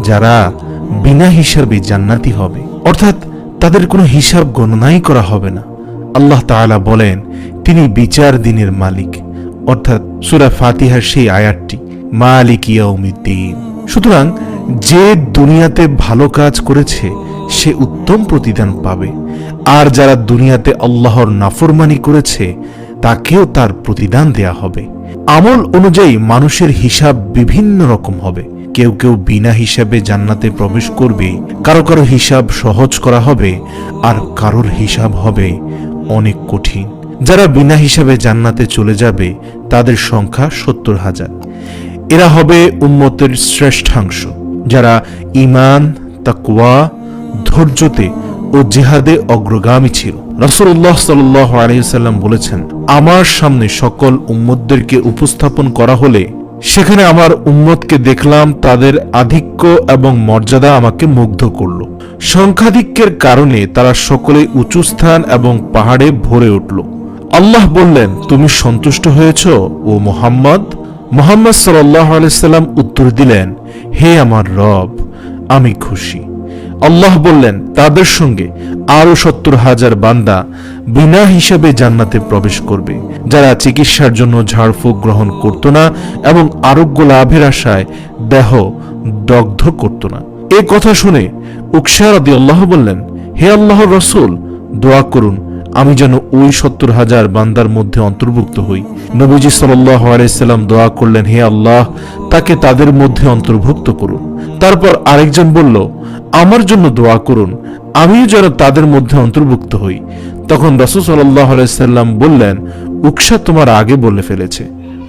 যারা বিনা হিসাবে জান্নাতি হবে, অর্থাৎ তাদের কোনো হিসাব গণনাই করা হবে না। আল্লাহ তাআলা বলেন তিনি বিচার দিনের মালিক, অর্থাৎ সূরা ফাতিহার সেই আয়াতটি, মালিক ইয়াউমিদ্দিন। সুতরাং যে দুনিয়াতে ভালো কাজ করেছে সে উত্তম প্রতিদান পাবে, আর যারা দুনিয়াতে আল্লাহর নাফরমানি করেছে তাকেও তার প্রতিদান দেয়া হবে। আমল অনুযায়ী মানুষের হিসাব বিভিন্ন রকম হবে। কেউ কেউ বিনা হিসাবে জান্নাতে প্রবেশ করবে, কারো কারো হিসাব সহজ করা হবে, আর কারোর হিসাব হবে অনেক কঠিন। যারা বিনা হিসাবে জান্নাতে চলে যাবে তাদের সংখ্যা 70,000। এরা হবে উম্মতের শ্রেষ্ঠাংশ, যারা ঈমান, তাকওয়া, ধৈর্যতে ও জিহাদে অগ্রগামী ছিল। রাসূলুল্লাহ সাল্লাল্লাহু আলাইহি ওয়াসাল্লাম বলেছেন, আমার সামনে সকল উম্মতদেরকে উপস্থাপন করা হলে সেখানে আমার উম্মতকে দেখলাম তাদের আধিক্য এবং মর্যাদা আমাকে মুগ্ধ করল। সংখ্যাধিক্যের কারণে তারা সকলে উঁচু স্থান এবং পাহাড়ে ভরে উঠল। আল্লাহ বললেন, তুমি সন্তুষ্ট হয়েছ ও মুহাম্মদ? মুহাম্মদ সাল্লাল্লাহু আলাইহি সাল্লাম উত্তর দিলেন, হে আমার রব, আমি খুশি। আল্লাহ বললেন, তাদের সঙ্গে আরো 70,000 বান্দা বিনা হিসাবে জান্নাতে প্রবেশ করবে, যারা চিকিৎসার জন্য ঝাড়ফুঁক গ্রহণ করত না এবং আরোগ্য লাভের আশায় দেহ দগ্ধ করত না। এ কথা শুনে উকশা রাদিয়াল্লাহু বললেন, হে আল্লাহর রাসূল, দোয়া করুন আমি যেন ওই 70,000 বান্দার মধ্যে অন্তর্ভুক্ত হই। নবীজি সাল্লাল্লাহু আলাইহি সাল্লাম দোয়া করলেন, হে আল্লাহ, তাকে তাদের মধ্যে অন্তর্ভুক্ত করুন। তারপর আরেকজন বলল, আমার জন্য দোয়া করুন, আমিও যেন তাদের মধ্যে অন্তর্ভুক্ত হই। তখন রাসূল সাল্লাল্লাহু আলাইহি সাল্লাম বললেন, উকশা তোমার আগে বলে ফেলেছে।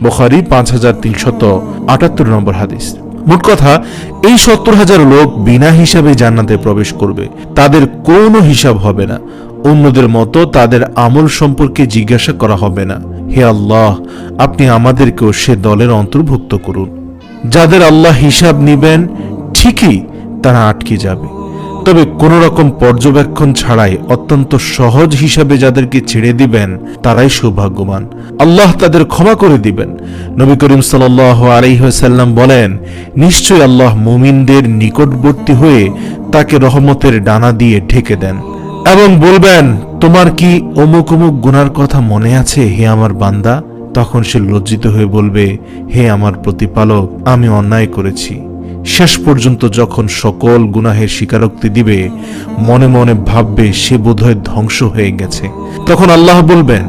বুখারী 5378 নম্বর হাদিস। মোট কথা, এই 70,000 লোক বিনা হিসাবে জান্নাতে প্রবেশ করবে। তাদের কোনো হিসাব হবে না, অন্যদের মতো তাদের আমল সম্পর্কে জিজ্ঞাসা করা হবে না। হে আল্লাহ, আপনি আমাদেরকেও সে দলের অন্তর্ভুক্ত করুন। যাদের আল্লাহ হিসাব নিবেন ঠিকই তারা আটকে যাবে, তবে কোন রকম পর্যবেক্ষণ ছাড়াই অত্যন্ত সহজ হিসাবে যাদেরকে ছেড়ে দিবেন তারাই সৌভাগ্যবান। আল্লাহ তাদের ক্ষমা করে দিবেন। নবী করিম সাল্লাল্লাহু আলাইহি ওয়াসাল্লাম বলেন, নিশ্চয় আল্লাহ মুমিনদের নিকটবর্তী হয়ে তাকে রহমতের ডানা দিয়ে ঢেকে দেন এবং বলবেন, তোমার কি অমুক অমুক গুনার কথা মনে আছে হে আমার বান্দা? তখন সে লজ্জিত হয়ে বলবে, হে আমার প্রতিপালক, আমি অন্যায় করেছি। শেষ পর্যন্ত যখন সকল গুনাহের স্বীকারোক্তি দিবে, মনে মনে ভাববে সে বোধহয় ধ্বংস হয়ে গেছে। তখন আল্লাহ বলবেন,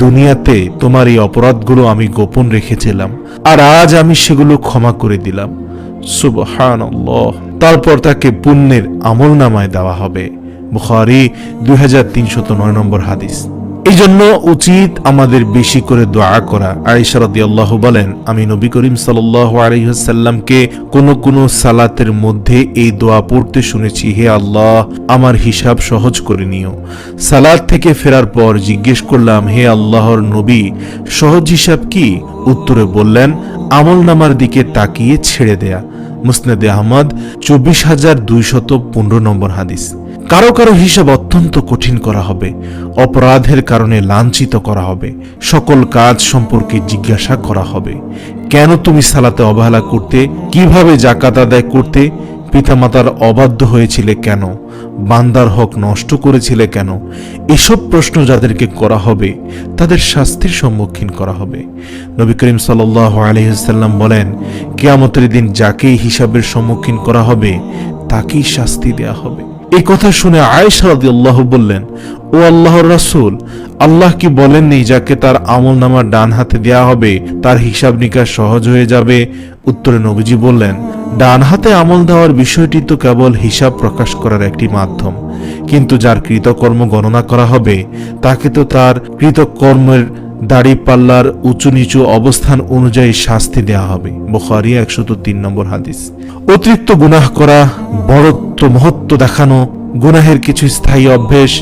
দুনিয়াতে তোমার এই অপরাধগুলো আমি গোপন রেখেছিলাম, আর আজ আমি সেগুলো ক্ষমা করে দিলাম। সুবহানাল্লাহ। তারপর তাকে পুণ্যের আমলনামায় দেওয়া হবে। বুখারী 2309 নম্বর হাদিস। এই জন্য উচিত আমাদের বেশি করে দোয়া করা। আয়েশা রাদিয়াল্লাহু বলেন, আমি নবী করিম সাল্লাল্লাহু আলাইহি ওয়াসাল্লামকে কোন সালাতের মধ্যে এই দোয়া পড়তে শুনেছি, হে আল্লাহ, আমার হিসাব সহজ করে নিও। সালাত থেকে ফেরার পর জিজ্ঞেস করলাম, হে আল্লাহর নবী, সহজ হিসাব কি? উত্তরে বললেন, আমলনামার দিকে তাকিয়ে ছেড়ে দেয়া। মুসনাদে আহমদ 24,215 নম্বর হাদিস। কারো কারো হিসাব অত্যন্ত কঠিন করা হবে, অপরাধের কারণে লাঞ্ছিত করা হবে, সকল কাজ সম্পর্কে জিজ্ঞাসা করা হবে। কেন তুমি সালাতে অবহেলা করতে? কিভাবে যাকাত আদায় করতে? পিতামাতার অবাধ্য হয়েছিলে কেন? বান্দার হক নষ্ট করেছিলে কেন? এসব প্রশ্ন যাদেরকে করা হবে তাদের শাস্তির সম্মুখীন করা হবে। নবী করিম সাল্লাল্লাহু আলাইহি ওয়াসাল্লাম বলেন, কিয়ামতের দিন যাকেই হিসাবের সম্মুখীন করা হবে তাকেই শাস্তি দেয়া হবে। এই কথা শুনে আয়েশা রাদিয়াল্লাহু বললেন, ও আল্লাহর রাসূল, আল্লাহ কি বলেননি যাকে তার আমলনামার ডান হাতে দেয়া হবে তার হিসাব নিকাশ সহজ হয়ে যাবে? উত্তরে নবীজি বললেন, ডান হাতে আমল দেওয়ার বিষয়টি তো কেবল হিসাব প্রকাশ করার একটি মাধ্যম, কিন্তু যার কৃতকর্ম গণনা করা হবে তাকে তো তার কৃতকর্মের দাড়ি পাল্লার উঁচু নিচু অবস্থান অনুযায়ী শাস্তি দেয়া হবে। বুখারী 103 নম্বর হাদিস। অতিরিক্ত গুনাহ করা, বড়ত্ব মহত্ব দেখানো, গুনাহের কিছু স্থায়ী অভ্যেস,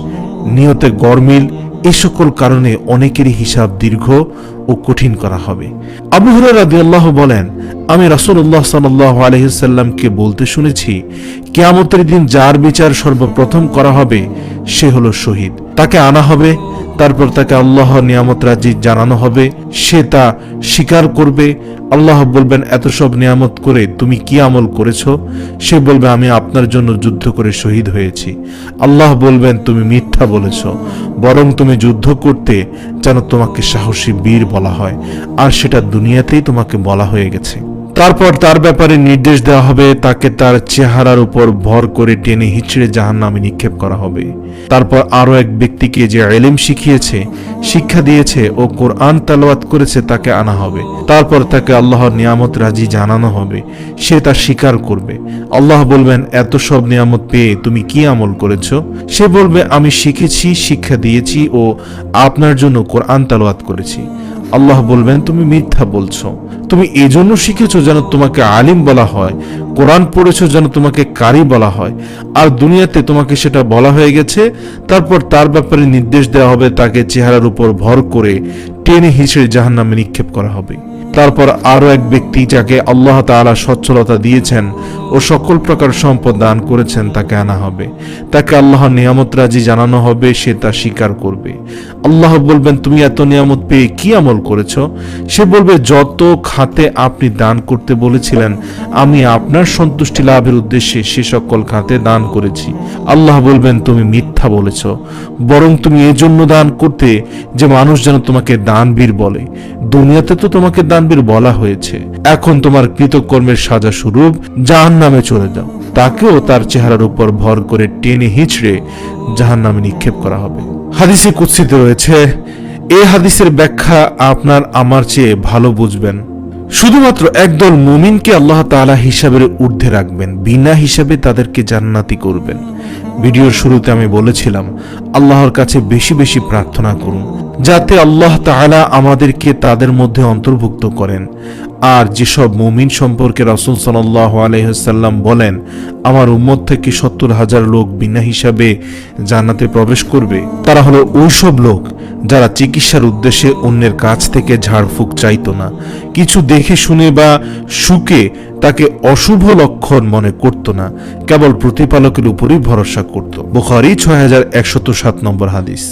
নিয়তে গরমিল, এই সকল কারণে অনেকেরই হিসাব দীর্ঘ ও কঠিন করা হবে। আবু হুরায়রা রাদিয়াল্লাহু বলেন, আমি রাসূলুল্লাহ সাল্লাল্লাহু আলাইহি ওয়াসাল্লামকে বলতে শুনেছি, কিয়ামতের দিন যার বিচার সর্বপ্রথম করা হবে সে হলো শহীদ। তাকে আনা হবে, তারপর তাকে আল্লাহর নিয়ামত রাজি জানানো হবে, সে তা স্বীকার করবে। আল্লাহ বলবেন এত সব নিয়ামত করে তুমি কি আমল করেছো? সে বলবে আমি আপনার জন্য যুদ্ধ করে শহীদ হয়েছি। আল্লাহ বলবেন তুমি মিথ্যা বলেছ, বরং তুমি যুদ্ধ করতে যেন তোমাকে সাহসী বীর বলা হয়, আর সেটা দুনিয়াতেই তোমাকে বলা হয়ে গেছে। তারপর তার ব্যাপারে নির্দেশ দেওয়া হবে, তাকে তার চেহারার উপর ভর করে টেনে হিচড়ে জাহান্নামে নিক্ষেপ করা হবে। তারপর আরো এক ব্যক্তিকে যে ইলম শিখিয়েছে, শিক্ষা দিয়েছে ও কোরআন তেলাওয়াত করেছে তাকে আনা হবে। তারপর তাকে আল্লাহর নিয়ামত রাজি জানানো হবে, সে তা স্বীকার করবে। আল্লাহ বলবেন এত সব নিয়ামত পেয়ে তুমি কি আমল করেছো? সে বলবে আমি শিখেছি, শিক্ষা দিয়েছি ও আপনার জন্য কোরআন তেলাওয়াত করেছি। আল্লাহ বলবেন তুমি মিথ্যা বলছো, তুমি এজন্য শিখেছো যেন তোমাকে আলিম বলা হয়, কোরআন পড়েছো যেন তোমাকে কারি বলা হয়, আর দুনিয়াতে তোমাকে সেটা বলা হয়ে গেছে। তারপর তার ব্যাপারে নির্দেশ দেওয়া হবে, তাকে চেহারার উপর ভর করে টেনে হিঁচড়ে জাহান্নামে নিক্ষেপ করা হবে। তারপর আরো এক ব্যক্তি যাকে আল্লাহ তাআলা সচ্ছলতা দিয়েছেন ও সকল প্রকার সম্পদ দান করেছেন তাকে আনা হবে, তাকে আল্লাহর নিয়ামত রাজি জানানো হবে, সে তা স্বীকার করবে। আল্লাহ বলবেন তুমি এত নিয়ামত পেয়ে কি আমল করেছো? সে বলবে যত খাতে আপনি দান করতে বলেছিলেন আমি আপনার সন্তুষ্টি লাভের উদ্দেশ্যে সে সকল খাতে দান করেছি। আল্লাহ বলবেন তুমি মিথ্যা বলেছ, বরং তুমি এজন্য দান করতে যে মানুষ যেন তোমাকে দানবীর বলে। দুনিয়াতে তো তোমাকে দানবীর বলা হয়েছে, এখন তোমার কৃতকর্মের সাজা স্বরূপ জাহান্নামে চলে যাও। তাকেও তার চেহারার উপর ভর করে টেনে হিঁচড়ে জাহান্নামে নিক্ষেপ করা হবে। হাদিসে কুদসিতে রয়েছে, এই হাদিসের ব্যাখ্যা আপনার আমার চেয়ে ভালো বুঝবেন। শুধুমাত্র একদল মুমিনকে আল্লাহ তাআলা হিসাবের ঊর্ধ্বে রাখবেন, বিনা হিসাবে তাদেরকে জান্নাতি করবেন। ভিডিওর শুরুতে আমি বলেছিলাম আল্লাহর কাছে বেশি বেশি প্রার্থনা করুন যাতে আল্লাহ তাআলা আমাদেরকে তাদের মধ্যে অন্তর্ভুক্ত করেন। আর যেসব মুমিন সম্পর্কে রাসূল সাল্লাল্লাহু আলাইহি ওয়াসাল্লাম বলেন আমার উম্মত থেকে ৭০,০০০ লোক বিনা হিসাবে জান্নাতে প্রবেশ করবে, তারা হলো ওইসব লোক যারা চিকিৎসার উদ্দেশ্যে অন্যের কাছ থেকে ঝাড়ফুঁক চাইতো না, কিছু দেখে শুনে বা সুখে তাকে অশুভ লক্ষণ মনে করত না, কেবল প্রতিপালকের উপরই ভরসা করত। বুখারী ৬১০৭ নম্বর হাদিস।